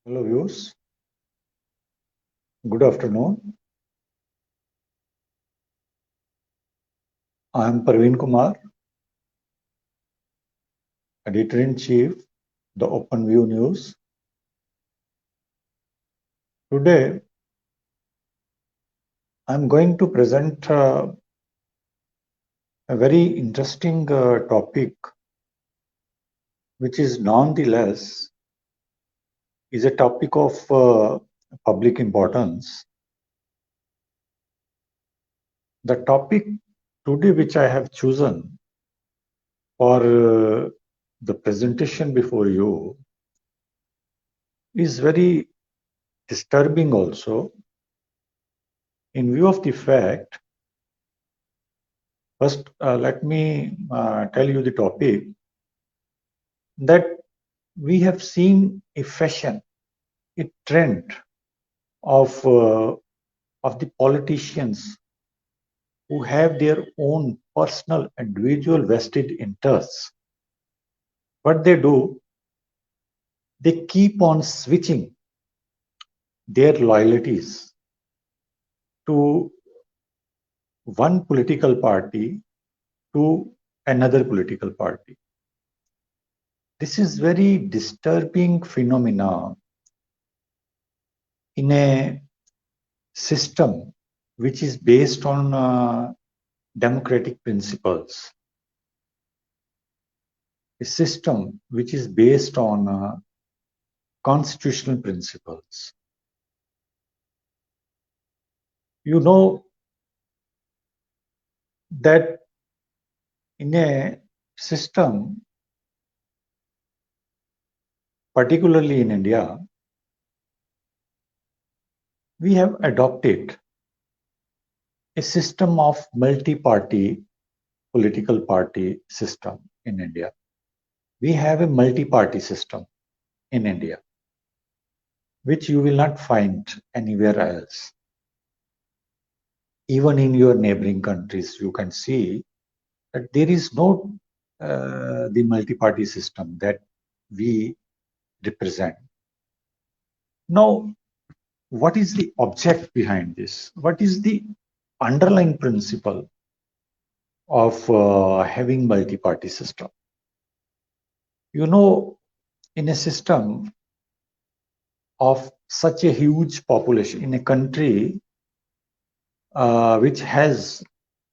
Hello, viewers. Good afternoon. I am Parveen Kumar, Editor-in-Chief, The Open View News. Today, I am going to present a very interesting topic, which is nonetheless is a topic of public importance. The topic today, which I have chosen for the presentation before you, is very disturbing also, in view of the fact. First, let me tell you the topic that we have seen a fashion, a trend of the politicians who have their own personal individual vested interests. What they do, they keep on switching their loyalties to one political party to another political party. This is very disturbing phenomena in a system which is based on democratic principles, a system which is based on constitutional principles. You know that in a system, particularly in India, we have adopted a system of multi-party political party system in India. We have a multi-party system in India, which you will not find anywhere else. Even in your neighboring countries, you can see that there is no the multi-party system that we represent. Now, what is the object behind this? What is the underlying principle of having multi-party system? You know, in a system of such a huge population, in a country which has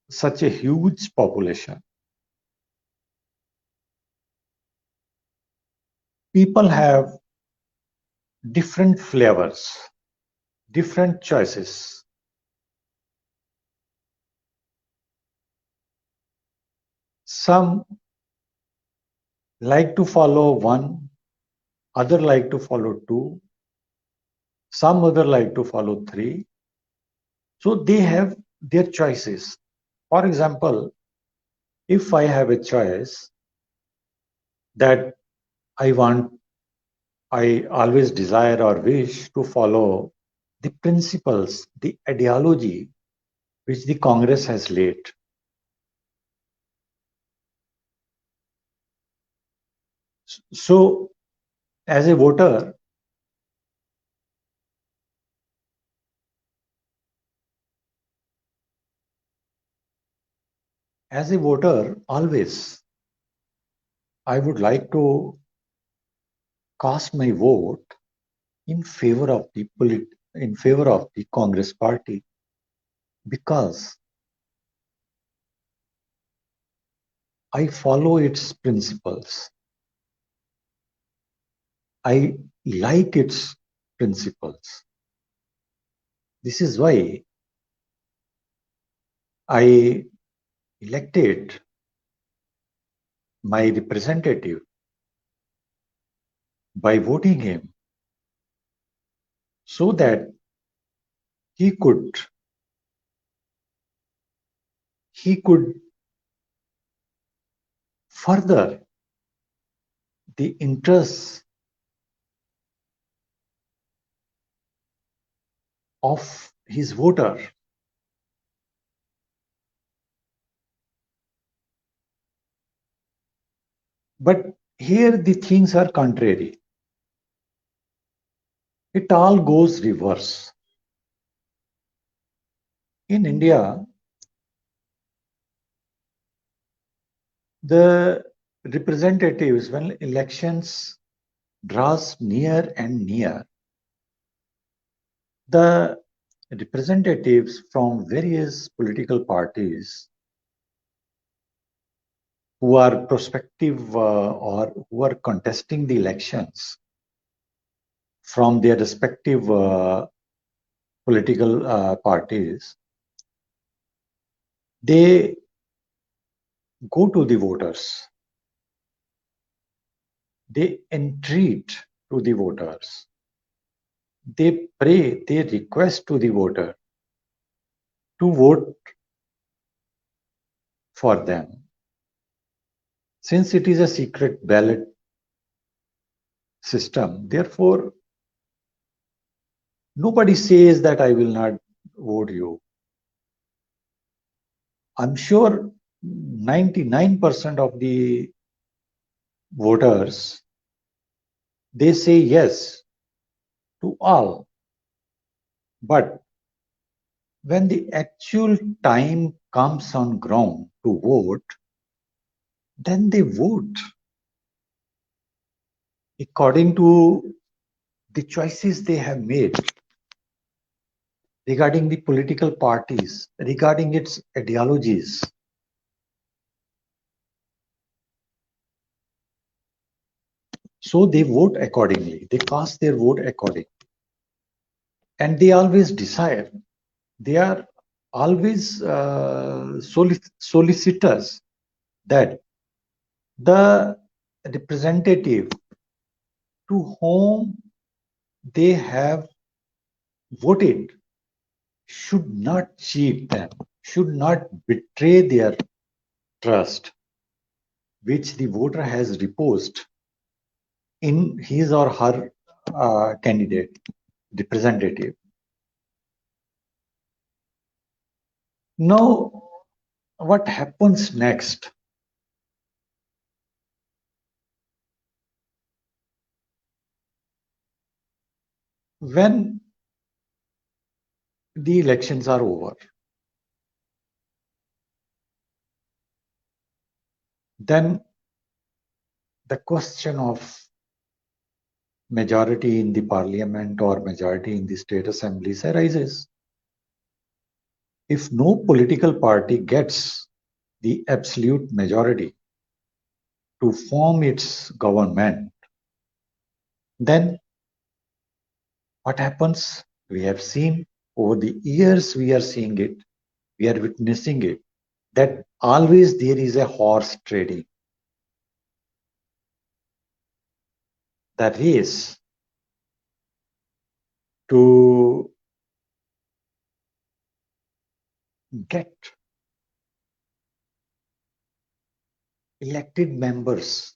such a huge population, people have different flavors, different choices. Some like to follow one, other like to follow two, some other like to follow three. So they have their choices. For example, if I have a choice that I want, I always desire or wish to follow the principles, the ideology which the Congress has laid. So, as a voter, always I would like to cast my vote in favor of the in favor of the Congress party, because I follow its principles. I like its principles. This is why I elected my representative by voting him, so that he could he could further the interests of his voter. But here the things are contrary. It all goes reverse. In India, the representatives, when elections draws near and near, the representatives from various political parties who are prospective or who are contesting the elections from their respective political parties, they go to the voters, they entreat to the voters, they pray, they request to the voter to vote for them. Since it is a secret ballot system, therefore, nobody says that I will not vote you. I'm sure 99% of the voters, they say yes to all. But when the actual time comes on ground to vote, then they vote according to the choices they have made regarding the political parties, regarding its ideologies. So they vote accordingly, they cast their vote accordingly. And they always desire, they are always solicitous that the representative to whom they have voted should not cheat them, should not betray their trust, which the voter has reposed in his or her candidate, representative. Now, what happens next? When the elections are over, then the question of majority in the parliament or majority in the state assemblies arises. If no political party gets the absolute majority to form its government, then what happens? We have seen over the years, we are seeing it, we are witnessing it, that always there is a horse trading. The race to get elected members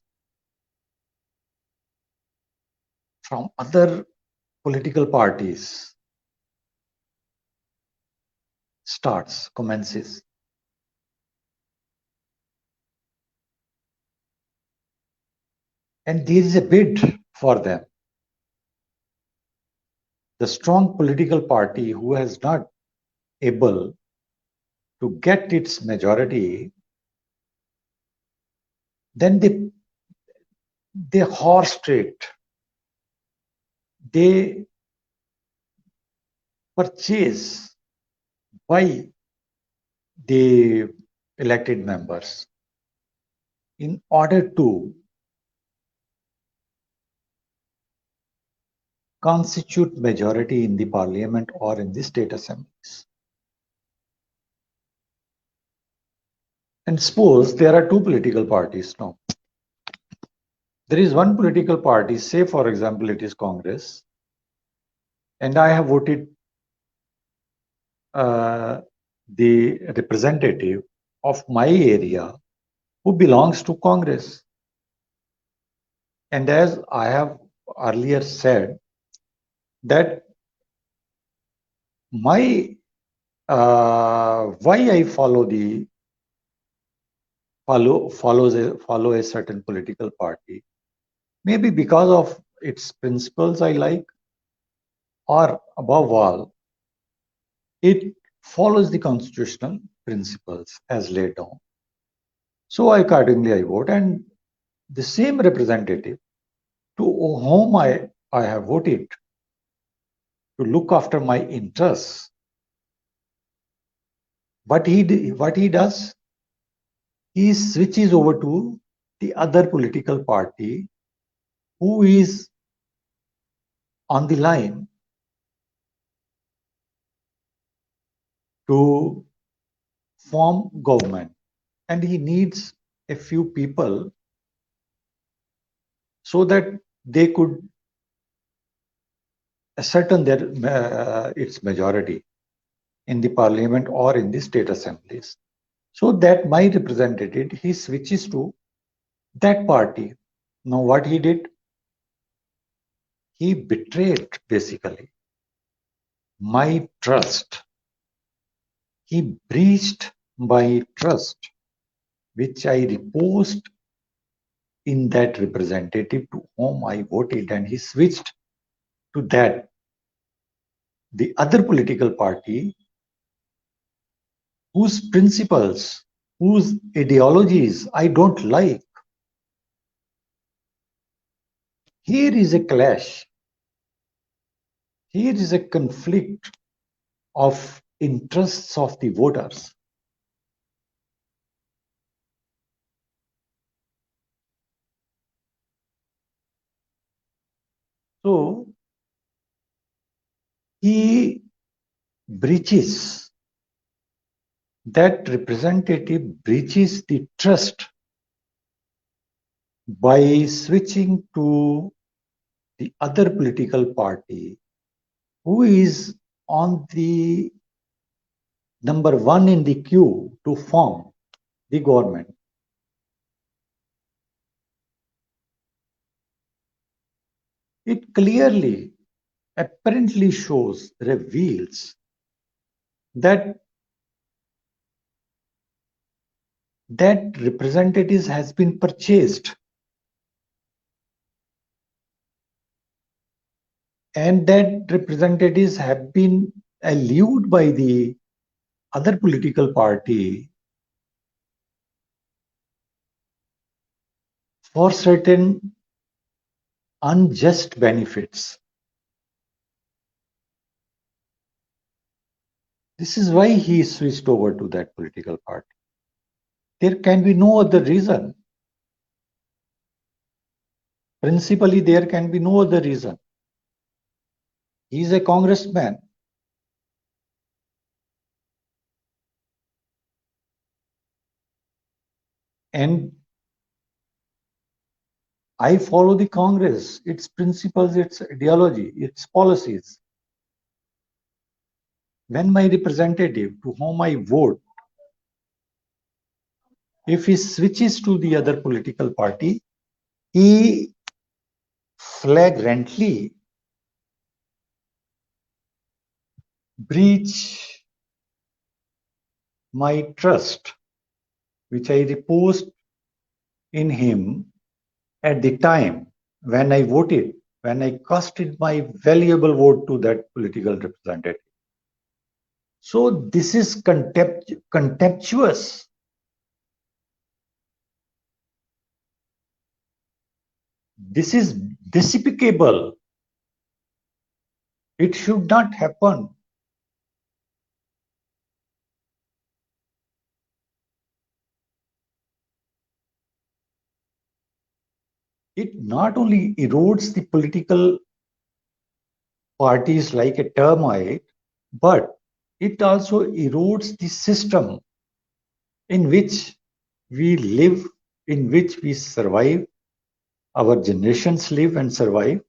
from other political parties commences. And there is a bid for them. The strong political party who has not able to get its majority, then they horse trade. They purchase by the elected members in order to constitute majority in the parliament or in the state assemblies. And suppose there are two political parties now. There is one political party, say for example it is Congress, and I have voted the representative of my area who belongs to Congress. And as I have earlier said, that my why I follow a certain political party, maybe because of its principles I like, or above all, it follows the constitutional principles as laid down. So accordingly, I vote, and the same representative to whom I have voted to look after my interests. What he does, he switches over to the other political party who is on the line to form government, and he needs a few people so that they could ascertain its majority in the parliament or in the state assemblies. So that my representative, he switches to that party. Now what he did, he betrayed basically my trust. He breached my trust, which I reposed in that representative to whom I voted, and he switched to that, the other political party whose principles, whose ideologies I don't like. Here is a clash. Here is a conflict of interests of the voters. So he breaches, that representative breaches the trust by switching to the other political party who is on the number one in the queue to form the government. It clearly, apparently shows, reveals that that representatives has been purchased, and that representatives have been allured by the other political party for certain unjust benefits. This is why he switched over to that political party. There can be no other reason. Principally, there can be no other reason. He is a congressman. And I follow the Congress, its principles, its ideology, its policies. When my representative to whom I vote, if he switches to the other political party, he flagrantly breach my trust, which I reposed in him at the time when I voted, when I casted my valuable vote to that political representative. So this is contemptuous. This is despicable. It should not happen. It not only erodes the political parties like a termite, but it also erodes the system in which we live, in which we survive, our generations live and survive.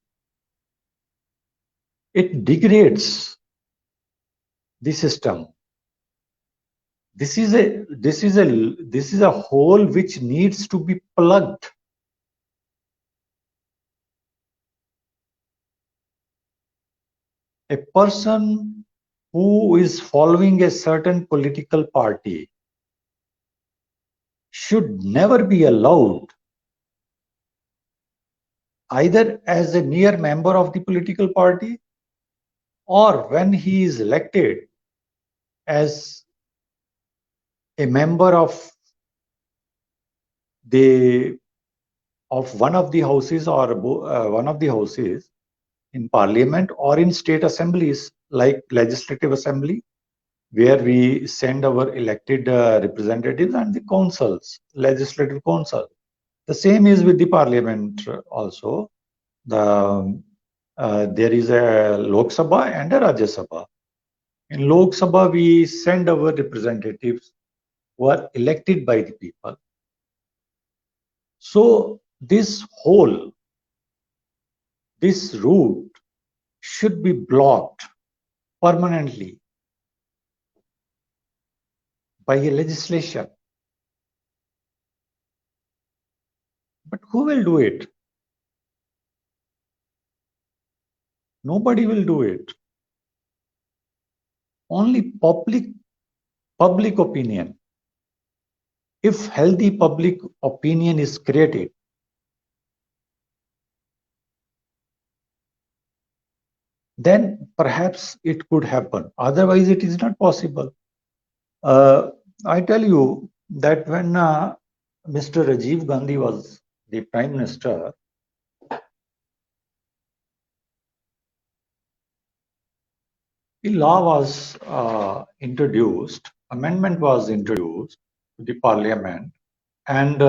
It degrades the system. This is a hole which needs to be plugged. A person who is following a certain political party should never be allowed, either as a mere member of the political party or when he is elected as a member of the of one of the houses or one of the houses in parliament or in state assemblies like legislative assembly, where we send our elected representatives, and the councils, legislative council. The same is with the parliament also. There is a Lok Sabha and a Rajya Sabha. In Lok Sabha, we send our representatives who are elected by the people. So this route should be blocked permanently by a legislation. But who will do it? Nobody will do it. Only public opinion. If healthy public opinion is created, then perhaps it could happen. Otherwise, it is not possible. I tell you that when Mr. Rajiv Gandhi was the Prime Minister, the law was introduced, amendment was introduced to the Parliament, and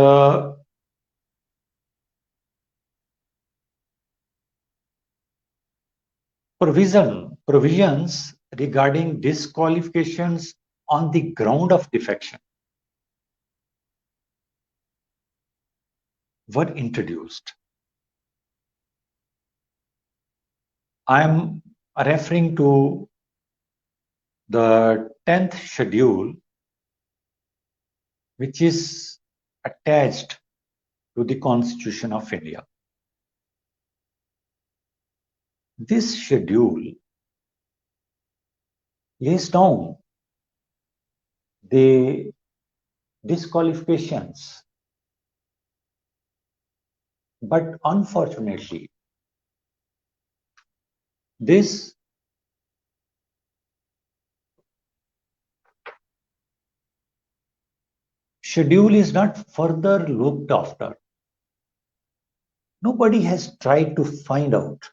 provisions regarding disqualifications on the ground of defection were introduced. I am referring to the 10th schedule, which is attached to the Constitution of India. This schedule lays down the disqualifications, but unfortunately, this schedule is not further looked after. Nobody has tried to find out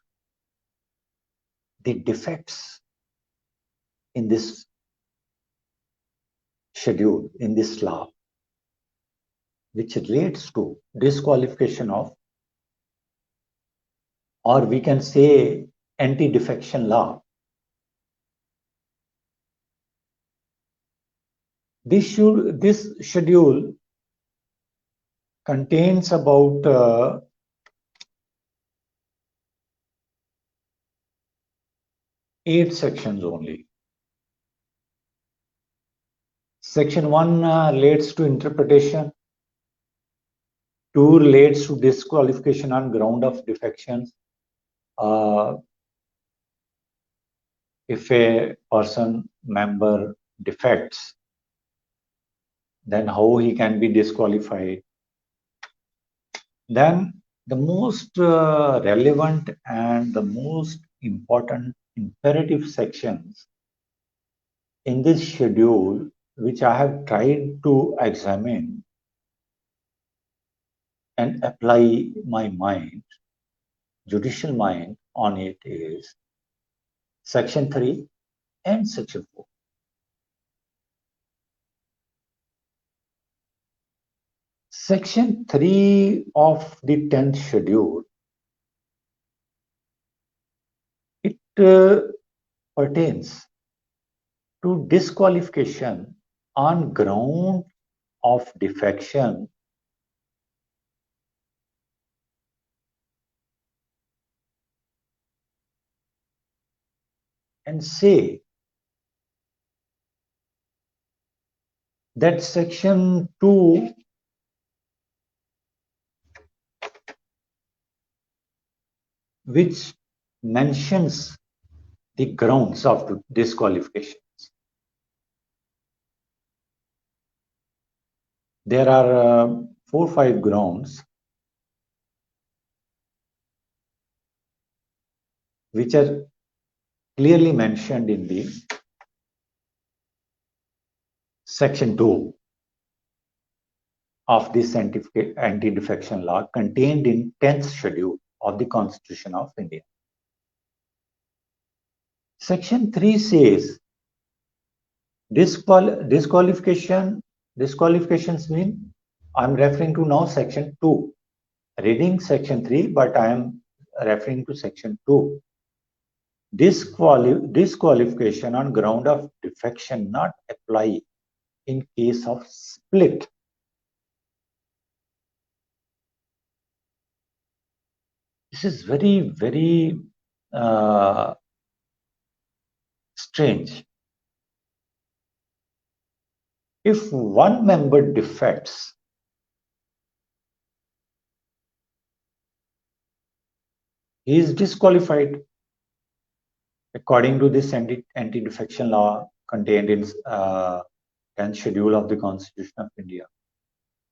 the defects in this schedule, in this law, which relates to disqualification of, or we can say, anti-defection law. This schedule contains about 8 sections only. Section 1 relates to interpretation. 2 relates to disqualification on ground of defections. If a person member defects, then how he can be disqualified. Then the most relevant and the most important imperative sections in this schedule, which I have tried to examine and apply my mind, judicial mind on it, is Section 3 and Section 4. Section 3 of the 10th schedule, it pertains to disqualification on ground of defection and say that Section 2 which mentions the grounds of disqualifications. There are 4 or 5 grounds which are clearly mentioned in the section 2 of this anti-defection law contained in 10th schedule of the Constitution of India. Section 3 says disqualifications mean, I'm referring to now section 2, reading section 3, but I am referring to section 2. Disqualification on ground of defection not apply in case of split. This is very, very strange. If one member defects, he is disqualified according to this anti-defection law contained in 10th schedule of the Constitution of India.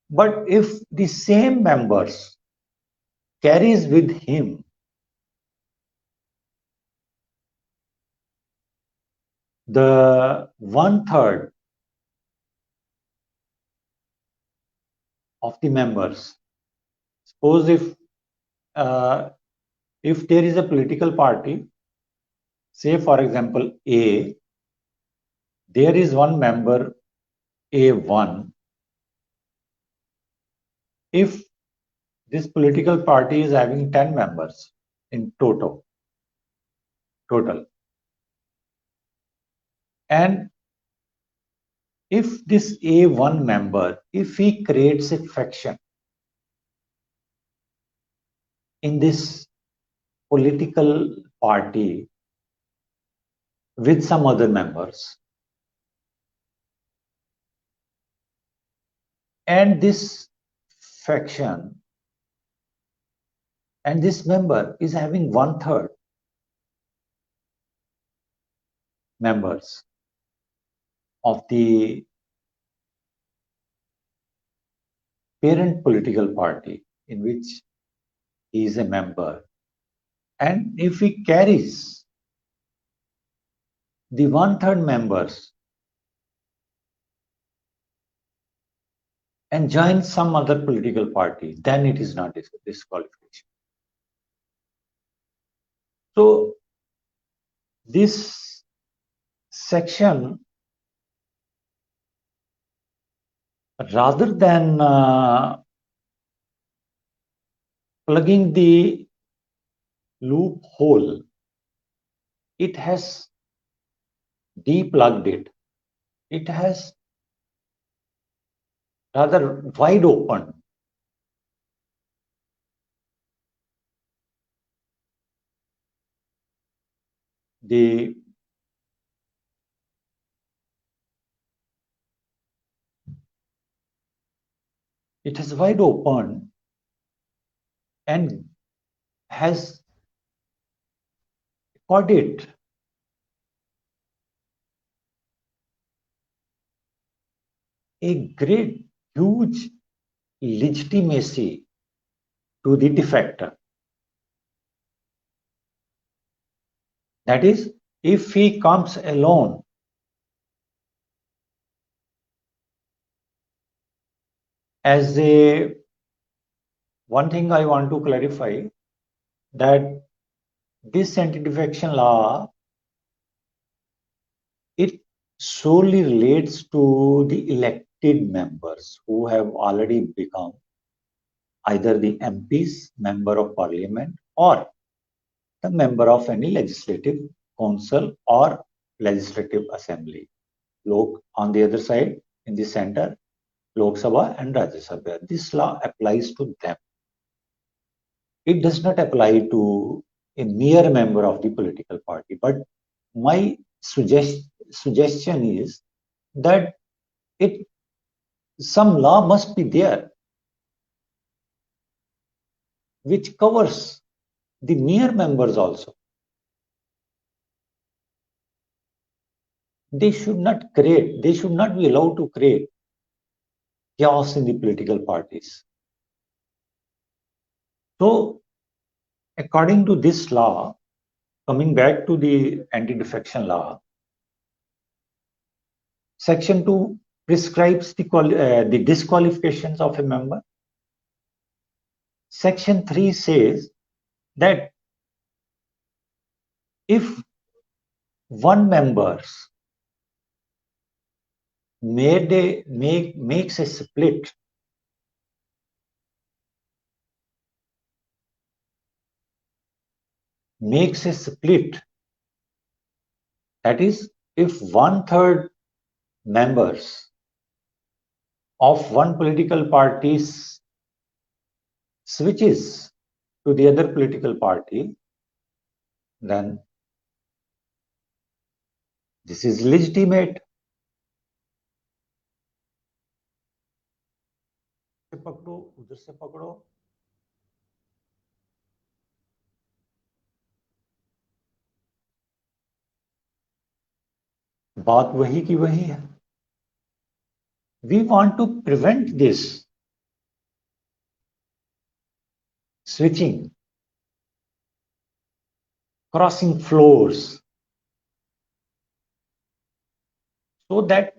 But if the same members carries with him the 1/3 of the members, suppose if there is a political party, say for example A, there is one member A1. If this political party is having 10 members in total, and if this A1 member, if he creates a faction in this political party with some other members, and this faction and this member is having 1/3 members of the parent political party in which he is a member, and if he carries the 1/3 members and joins some other political party, then it is not disqualification. So this section, rather than plugging the loophole, it has deplugged it. It has rather wide open the and has accorded a great, huge legitimacy to the defector. That is, if he comes alone, as a one thing I want to clarify, that this anti-defection law, it solely relates to the elected members who have already become either the MPs, member of parliament, or the member of any legislative council or legislative assembly. On the other side, in the center, Lok Sabha and Rajya Sabha. This law applies to them. It does not apply to a mere member of the political party. But my suggestion is that some law must be there which covers the mere members also. They should not be allowed to create chaos in the political parties. So, according to this law, coming back to the anti-defection law, Section 2 prescribes the disqualifications of a member. Section 3 says that if one member makes a split that is, if 1/3 members of one political party switches to the other political party, then this is legitimate. पकड़ो, उधर से पकड़ो. बात वही की वही है. We want to prevent this switching, crossing floors, so that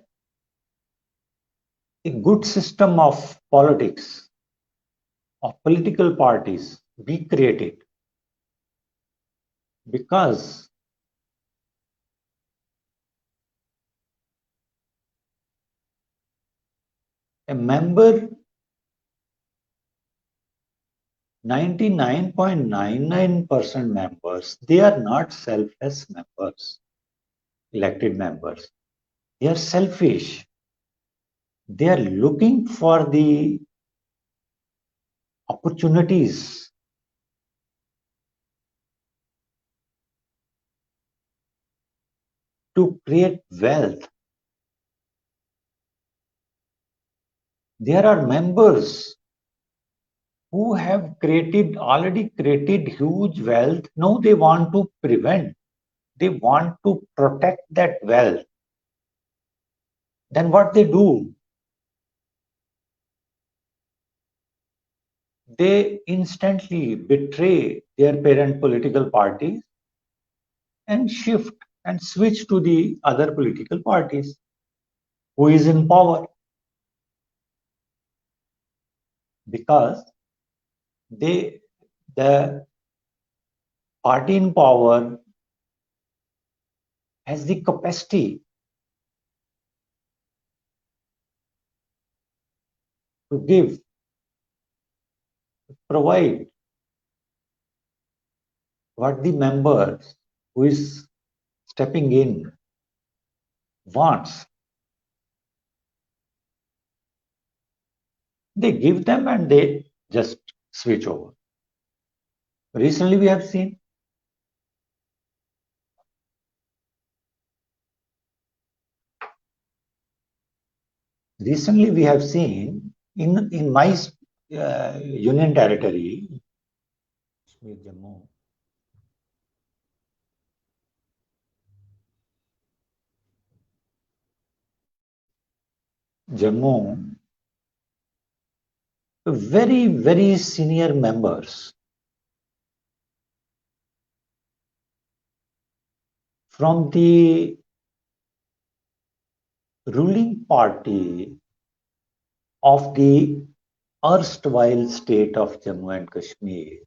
a good system of politics, of political parties be created. Because a member, 99.99% members, they are not selfless members, elected members. They are selfish. They are looking for the opportunities to create wealth. There are members who have already created huge wealth. Now they want to prevent, they want to protect that wealth. Then what they do? They instantly betray their parent political parties and shift and switch to the other political parties who is in power, because the party in power has the capacity to give, to provide what the members who is stepping in wants. They give them and they just switch over. Recently we have seen in my union territory, Jammu, very, very senior members from the ruling party of the erstwhile state of Jammu and Kashmir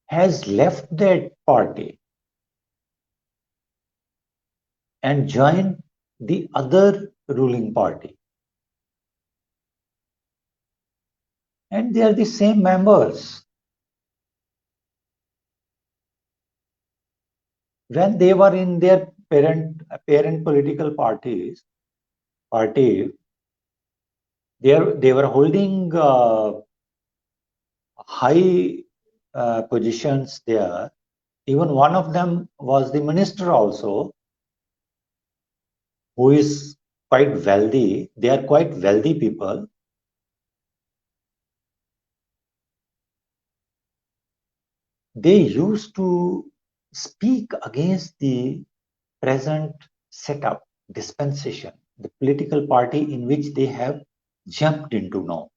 has left that party and joined the other ruling party. And they are the same members. When they were in their parent political party, they were holding high positions there. Even one of them was the minister also, who is quite wealthy. They are quite wealthy people. They used to speak against the present setup, dispensation, the political party in which they have jumped into now.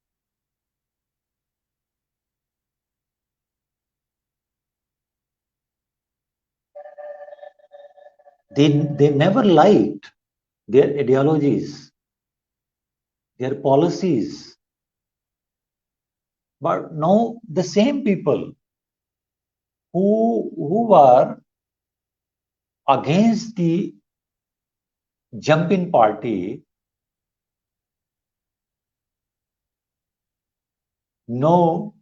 They never liked their ideologies, their policies. But now the same people who are against the jumping party know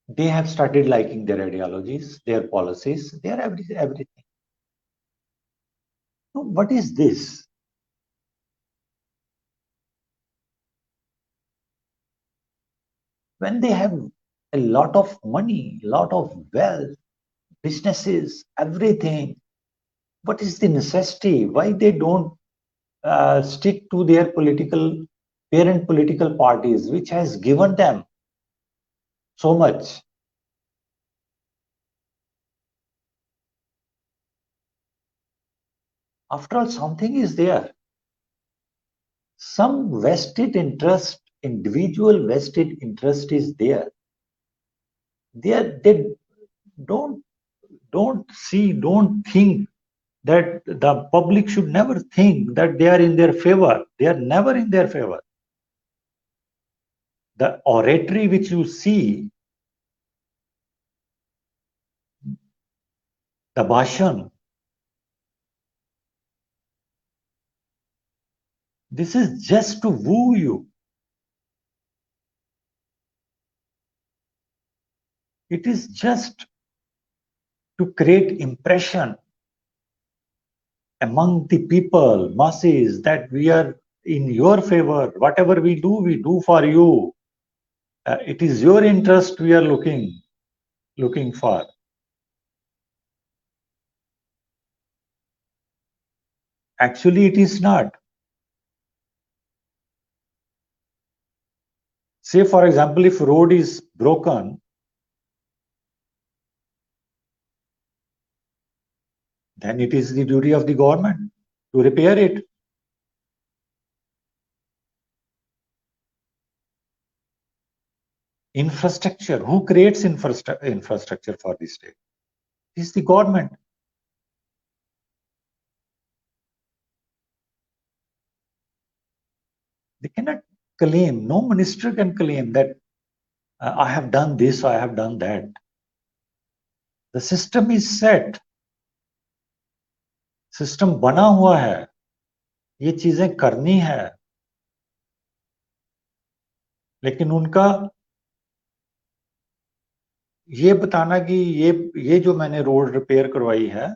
they have started liking their ideologies, their policies, their everything. So what is this? When they have a lot of money, a lot of wealth, businesses, everything, what is the necessity? Why they don't stick to their parent political parties, which has given them so much? After all, something is there. Some vested interest, individual vested interest is there. They don't don't think that the public should never think that they are in their favor. They are never in their favor. The oratory which you see, the bhashan, this is just to woo you. It is just to create impression among the people, masses, that we are in your favor. Whatever we do for you. It is your interest we are looking for. Actually, it is not. Say, for example, if road is broken, then it is the duty of the government to repair it. Infrastructure, who creates infrastructure for the state? It is the government. They cannot claim, no minister can claim that I have done this, I have done that. The system is set. System बना हुआ है, ये चीजें करनी है, लेकिन उनका ये बताना कि ये जो मैंने रोड रिपेयर करवाई है,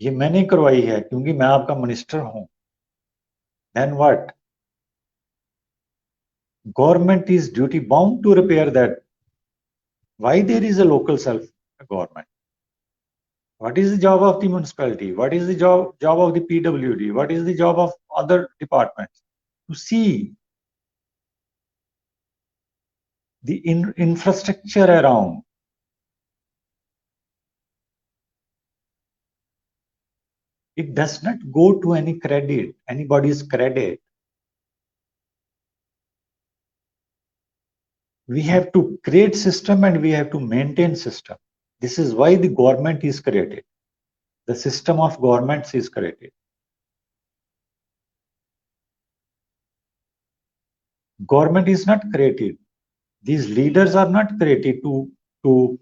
ये मैंने करवाई है क्योंकि मैं आपका मिनिस्टर हूं. Then what? Government is duty bound to repair that. Why there is a local self government? What is the job of the municipality? What is the job of the PWD? What is the job of other departments? To see the infrastructure around. It does not go to anybody's credit. We have to create system and we have to maintain system. This is why the government is created. The system of governments is created. Government is not created. These leaders are not created to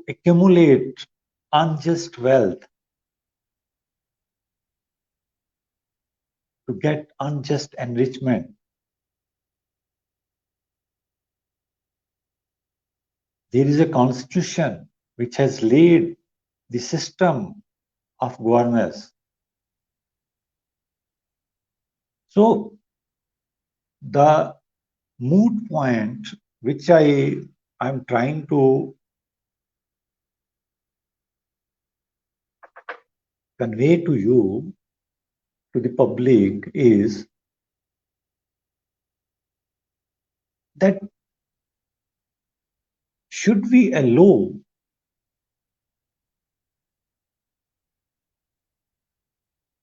accumulate unjust wealth, to get unjust enrichment. There is a constitution which has laid the system of governance. So the moot point which I'm trying to convey to you, to the public, is that should we allow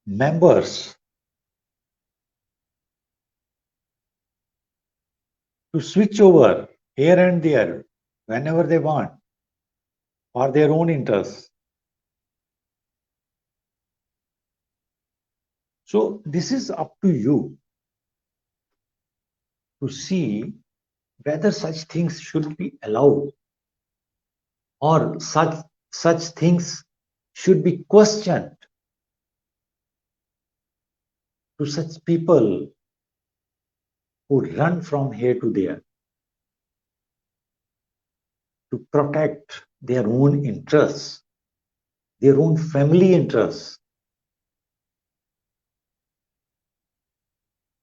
members to switch over here and there whenever they want for their own interests. So this is up to you to see whether such things should be allowed or such things should be questioned to such people who run from here to there to protect their own interests, their own family interests.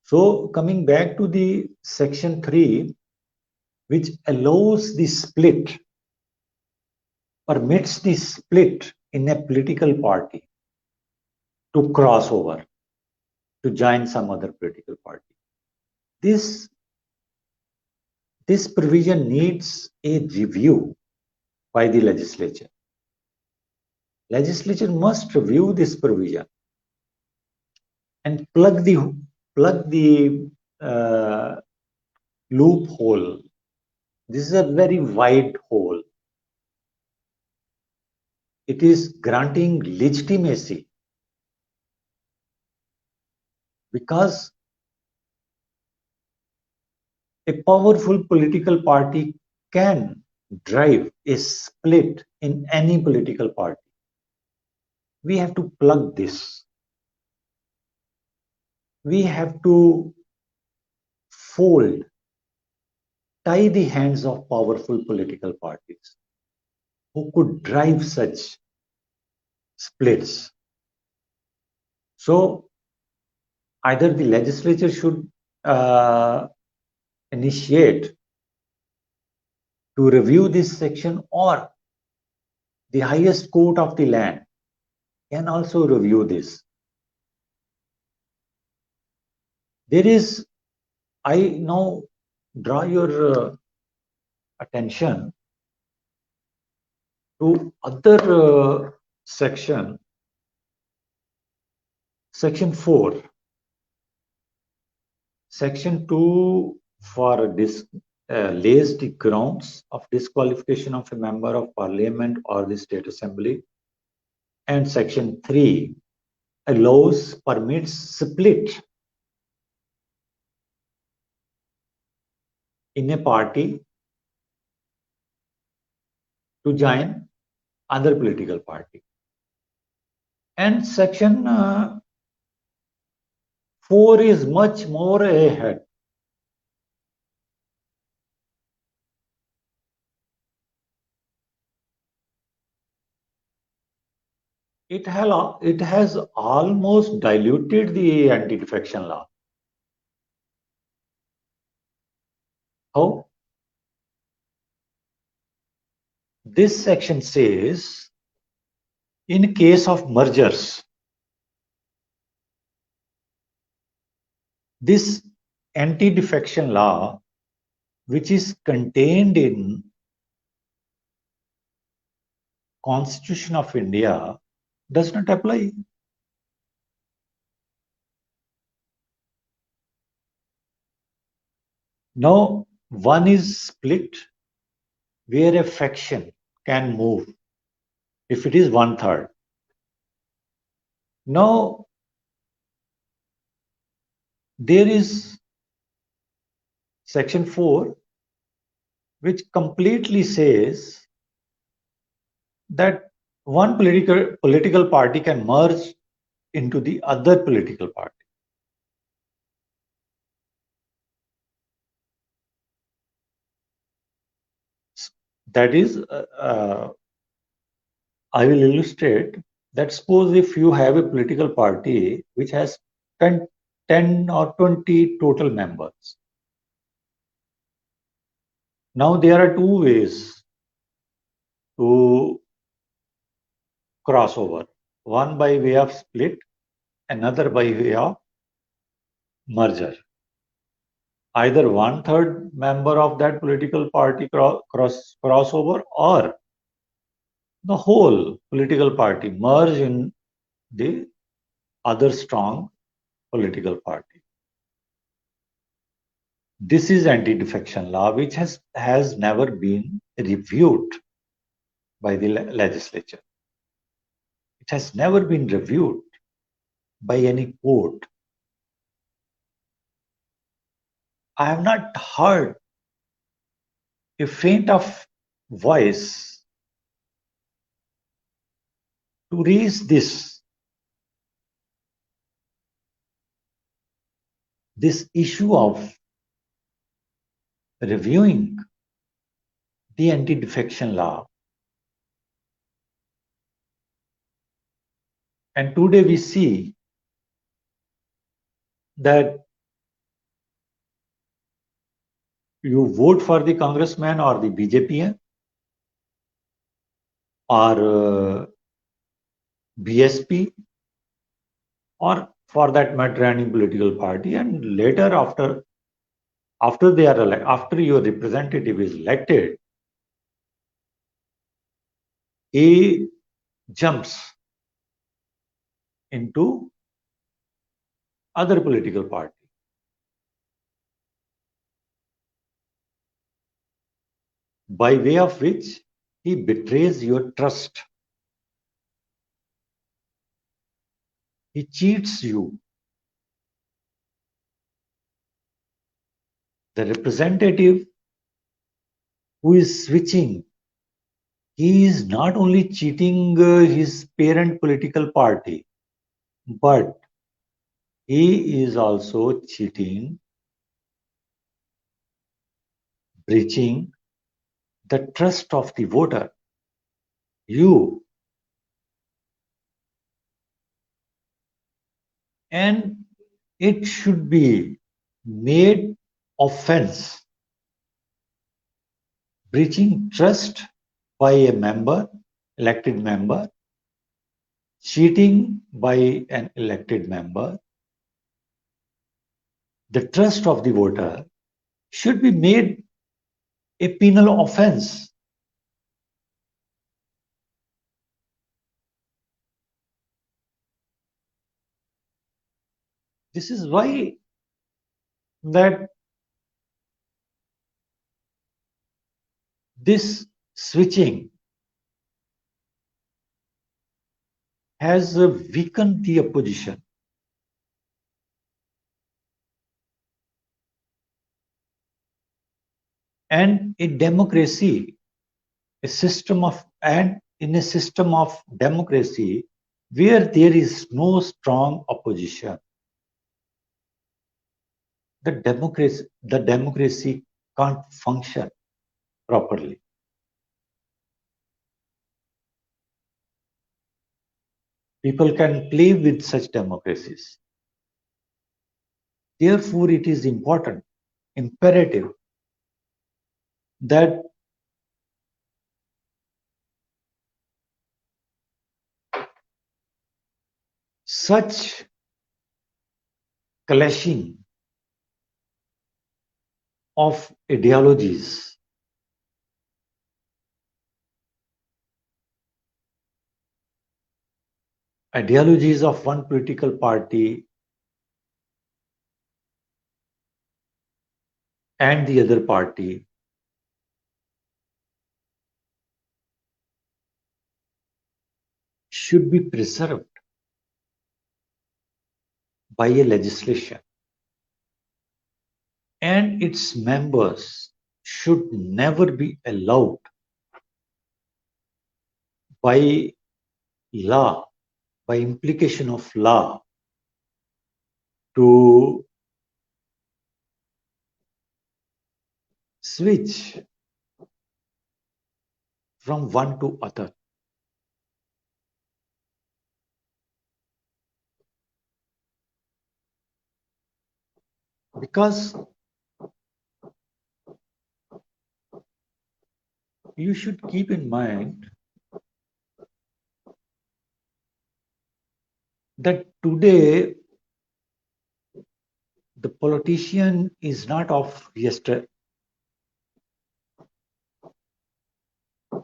So coming back to the section 3, which allows the split, permits the split in a political party to cross over, to join some other political party. This provision needs a review by the legislature. Legislature must review this provision and plug the loophole. This is a very wide hole. It is granting legitimacy because a powerful political party can drive a split in any political party. We have to plug this. We have to tie the hands of powerful political parties who could drive such splits. So either the legislature should initiate to review this section, or the highest court of the land can also review this. There is, I now draw your attention to other section 4, section 2, for lays the grounds of disqualification of a member of parliament or the state assembly, and section 3 permits split in a party to join other political party. And section 4 is much more ahead. It has almost diluted the anti-defection law. How? This section says, in case of mergers, this anti-defection law, which is contained in Constitution of India, does not apply. Now, one is split where a faction can move if it is 1/3. Now, there is section 4, which completely says that one political party can merge into the other political party. That is, I will illustrate that. Suppose if you have a political party which has 10 or 20 total members. Now there are two ways to cross over. One by way of split, another by way of merger. Either 1/3 member of that political party crossover, or the whole political party merge in the other strong political party. This is anti-defection law, which has never been reviewed by the legislature. It has never been reviewed by any court. I have not heard a faint of voice to raise this issue of reviewing the anti-defection law. And today we see that you vote for the congressman or the BJP or BSP or for that matter any political party, and later after they are after your representative is elected, he jumps into other political party. By way of which he betrays your trust. He cheats you. The representative who is switching, he is not only cheating his parent political party, but he is also cheating, breaching the trust of the voter. You. And it should be made offense. Breaching trust by a member, elected member, cheating by an elected member, the trust of the voter should be made a penal offense. This is why that this switching has weakened the opposition. And in democracy, in a system of democracy where there is no strong opposition, the democracy can't function properly. People can play with such democracies. Therefore, it is important, imperative that such clashing of ideologies of one political party and the other party should be preserved by a legislation, and its members should never be allowed by law, by implication of law, to switch from one to other. Because you should keep in mind that today the politician is not of yesterday.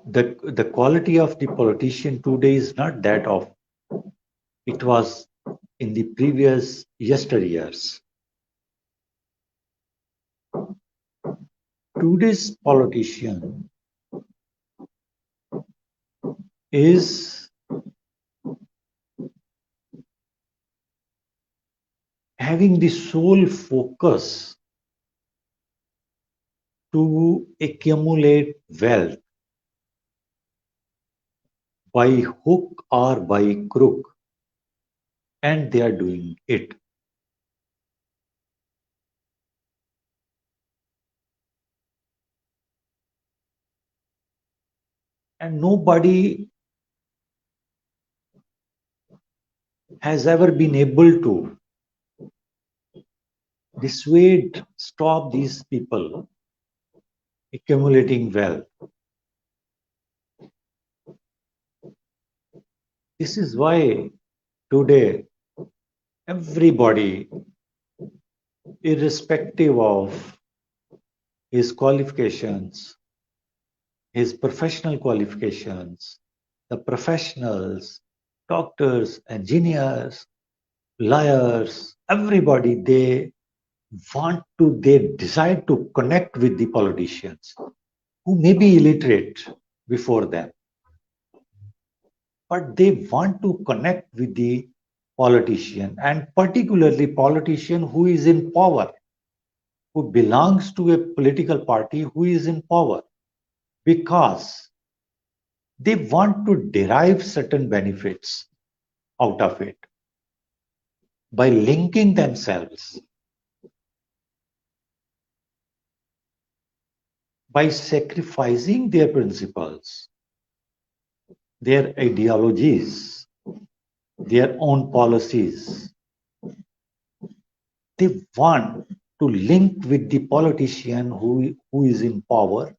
The quality of the politician today is not that of it was in the previous yesteryears. Today's politician is having the sole focus to accumulate wealth by hook or by crook, and they are doing it. And nobody has ever been able to dissuade, stop these people accumulating wealth. This is why today everybody, irrespective of his qualifications, his professional qualifications, the professionals, doctors, engineers, lawyers, everybody, they desire to connect with the politicians who may be illiterate before them, but they want to connect with the politician, and particularly politician who is in power, who belongs to a political party who is in power, because they want to derive certain benefits out of it by linking themselves, by sacrificing their principles, their ideologies, their own policies. They want to link with the politician who is in power,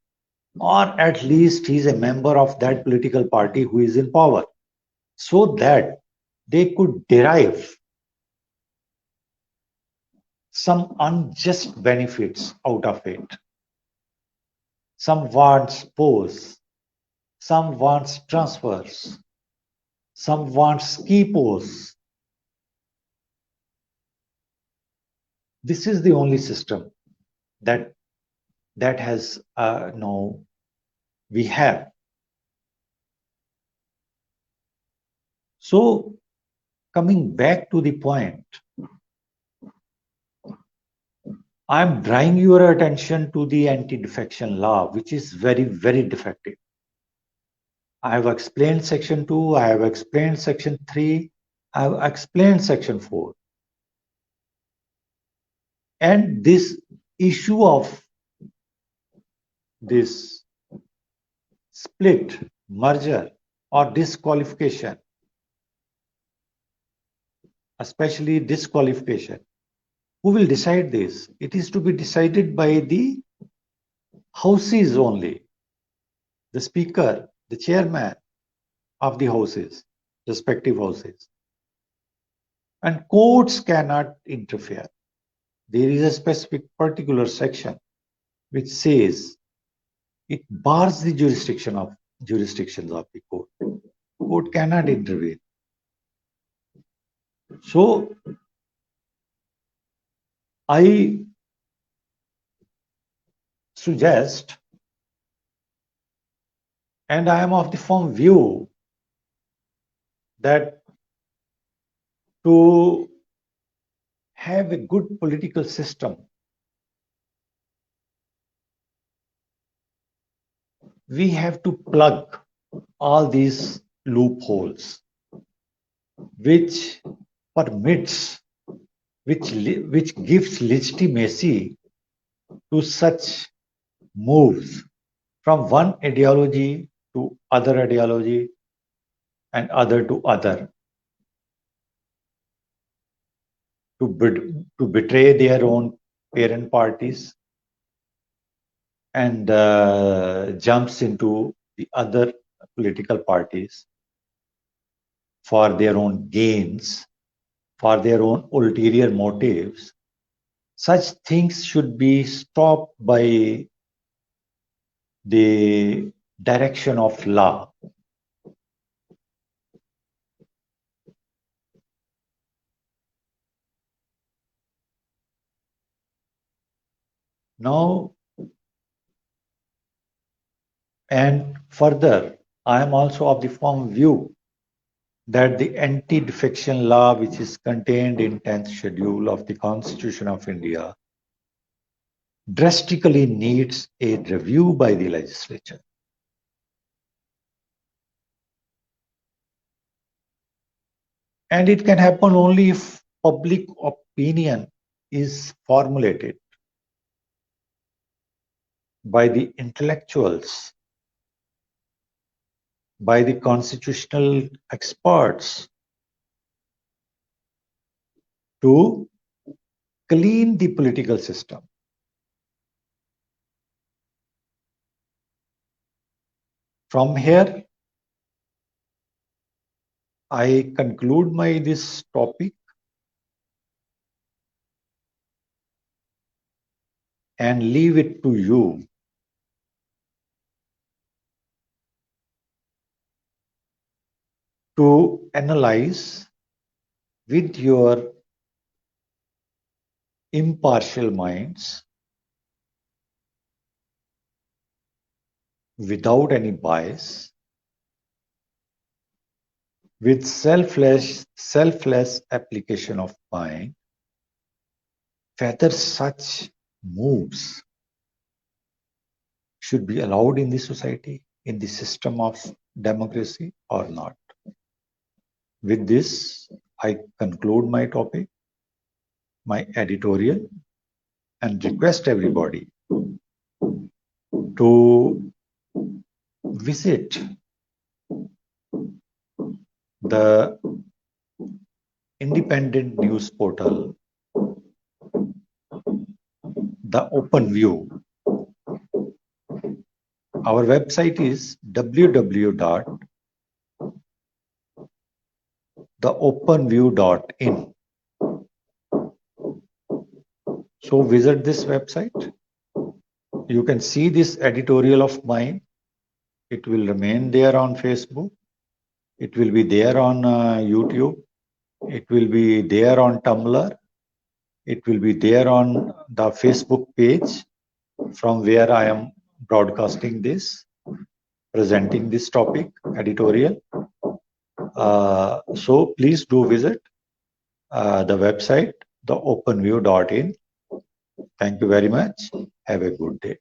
or at least he's a member of that political party who is in power, so that they could derive some unjust benefits out of it. Some wants posts, some wants transfers, some wants key posts. This is the only system that has no we have. So coming back to the point, I'm drawing your attention to the anti-defection law, which is very, very defective. I have explained section 2, I have explained section 3, I have explained section 4. And this issue of this split, merger, or disqualification, especially disqualification, who will decide this? It is to be decided by the houses only, the speaker, the chairman of the houses, respective houses. And courts cannot interfere. There is a specific particular section which says it bars the jurisdictions of the court. Court cannot intervene. So I suggest, and I am of the firm view, that to have a good political system, we have to plug all these loopholes which permits, which gives legitimacy to such moves from one ideology to other ideology and other to other, to betray their own parent parties and jumps into the other political parties for their own gains, for their own ulterior motives. Such things should be stopped by the direction of law. Now, and further, I am also of the firm view that the anti-defection law, which is contained in 10th schedule of the Constitution of India, drastically needs a review by the legislature. And it can happen only if public opinion is formulated by the intellectuals, by the constitutional experts to clean the political system. From here, I conclude this topic and leave it to you to analyze with your impartial minds without any bias, with selfless application of mind, whether such moves should be allowed in the society, in the system of democracy or not. With this, I conclude my topic, my editorial, and request everybody to visit the independent news portal, the Open View. Our website is www.theopenview.in. So visit this website. You can see this editorial of mine. It will remain there on Facebook. It will be there on YouTube. It will be there on Tumblr. It will be there on the Facebook page from where I am broadcasting this, presenting this topic, editorial. So please do visit the website, theopenview.in. Thank you very much. Have a good day.